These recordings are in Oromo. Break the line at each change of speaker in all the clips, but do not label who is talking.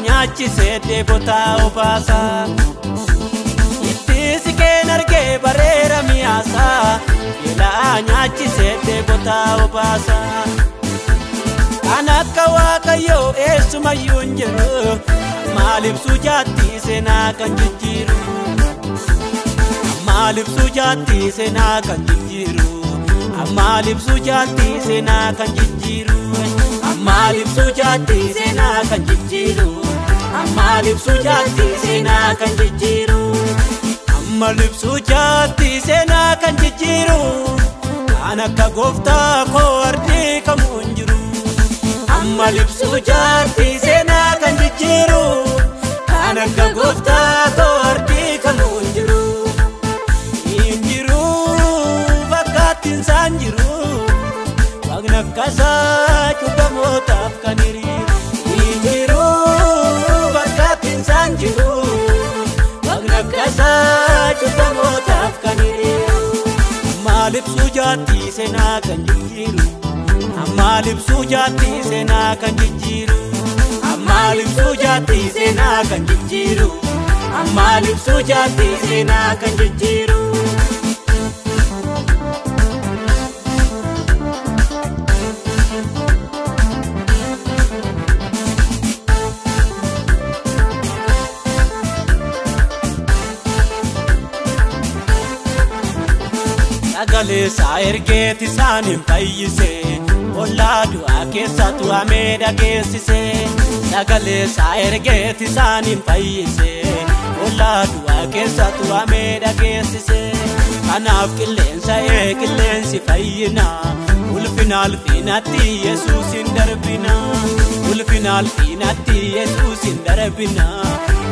nyaachisee deebotaa obaasa itti siqeen argee bareera miyaasa beelaa nyaachisee deebotaa obaasa kan akka Waaqayyoo eessumayyuu hin jiru maaliif sujaatti seenaa kan jijjiiru maaliif sujaatti seenaa kan jijjiiru maaliif sujaatti seenaa kan jijjiiru maaliif sujaatti seenaa kan jijjiiru maaliif sujaatti seenaa kan jijjiiru maaliif sujaatti seenaa kan jijjiiru kan akka Gooftaa koo ardii kamuu hin jiru maaliif sujaatti seenaa kan jijjiiru kan akka Gooftaa koo ardii kamuu hin jiru insaan jiru waqna kasaa cubamootaaf kan hiriiru bakkaatti insaan jiru waqna kasaa cubamootaaf kan hiriiru maaliif sujaatti seenaa kan jijjiiru maaliif sujaatti seenaa kan jijjiiru maaliif sujaatti seenaa kan jijjiiru maaliif sujaatti seenaa kan jijjiiru Sagaleessa ergeeti isaanin fayyise ollaa du'aa keessa tu'amee dhageessise sagaleessa ergeeti isaanin fayyise ollaa du'aa keessa tu'amee dhageessise kanaaf qilleensi fayyina ulfina alfiinatti Yesuusin darbina ulfina alfiinatti Yesuusin darbina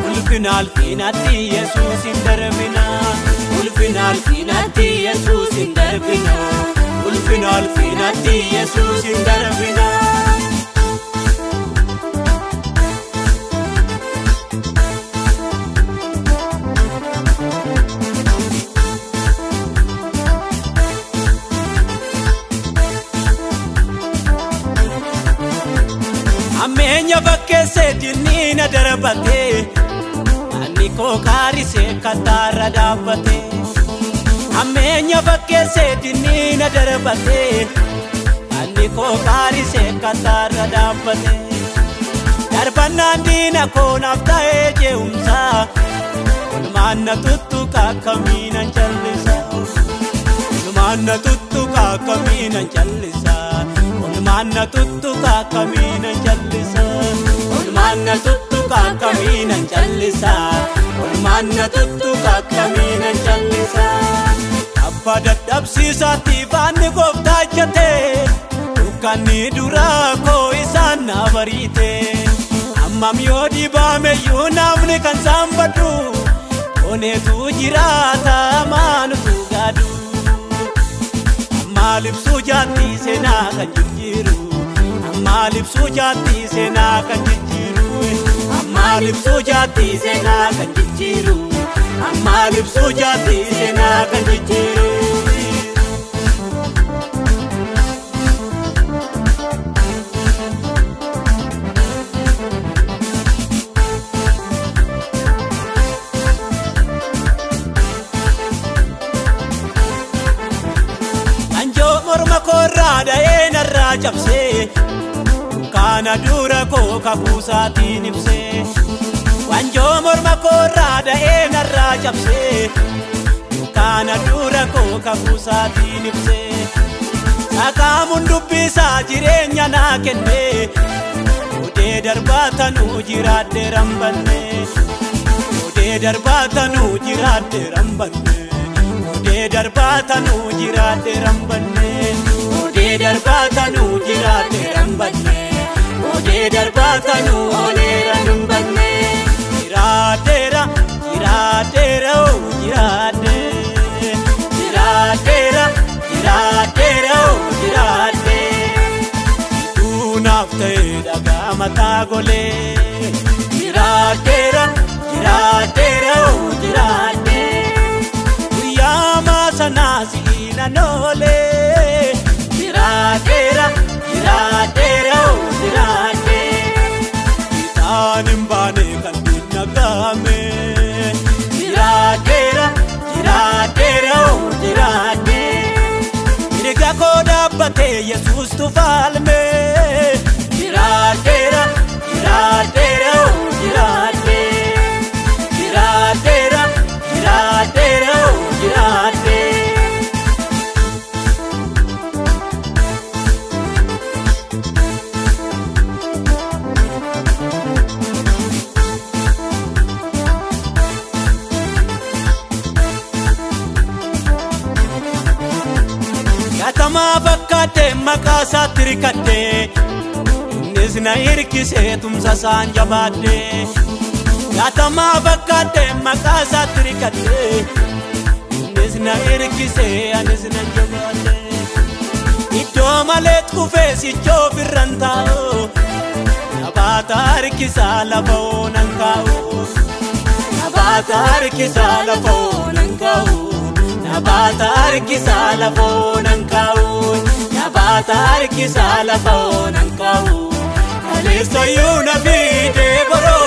ulfina alfiinatti Yesuusin darbina ulfina alfiinatti Yesuusin darbina ulfina alfiinatti Yesuusin darbina Ammeenya bakkeessee dinniina darbatee ani koo kaarisee kataarra dhaabbate ammeenya bakkeessee dinniina darbatee ani koo kaarisee kataarra dhaabbate darbannaan diina koo naaf ta'ee je'umsaa walumaan na tuttuqa akkamiinan callisa walumaan na tuttuqa akkamiinan callisa walumaan na tuttuqa akkamiinan callisa walumaan na tuttuqa akkamiinan callisa walumaan na tuttuqa akkamiinan callisa abbaa dadhabsiisaatti faanni Gooftaa jatee dukkanni duraa koo isaan na bariite ammam yoo dhibaameyyuu namni kan saanfadhu oneetu jiraata maanutu gaadu maaliif sujaatti seenaa kan jijjiiru maaliif sujaatti seenaa kan jijjiiru maaliif sujaatti seenaa kan jijjiiru maaliif sujaatti seenaa kan jijjiiru korraa da'ee narraa cabsee kana dura koo kakuusaatiin ibsee wanjoo morma korraa da'ee narraa cabsee kana dura koo kakuusaatiin ibsee sakaamuun dubbisaa jireenya naa kennee odee darbaatanuu jiraadde rambanne odee darbaatanuu jiraadde rambanne odee darbaatanuu jiraadde rambanne odee darbaatanuu jiraadde rambanne odee darbaatanuu oleera rambanne jiraadeera jiraadeera jiraadde jiraadeera jiraadeera jiraadde duunaaf ta'e dhagaa mataa golee jiraadeera jiraadeera jiraadde sanasiina nole jiradera jiradera jirade kanin baane kan nagame jiraadheera jiraadheera jiraadhe mirga koo dhaabbatee Yesuus tufaalme jiraadheera jiraadheera jiraadhe jiraadheera jiraadheera jiraadhe Katama fakkate makasa tirikate Nisna irkise tumsa sanjabade Katama fakkate makasa tirikate Nisna irkise anisna jabade Ito malet kufesi chofirantao Nabata irkisa lafo nankao Nabata irkisa lafo nankao Nabata irkisa lafo nankao Nabata irkisa lafo nankao Alisto yuna vide boro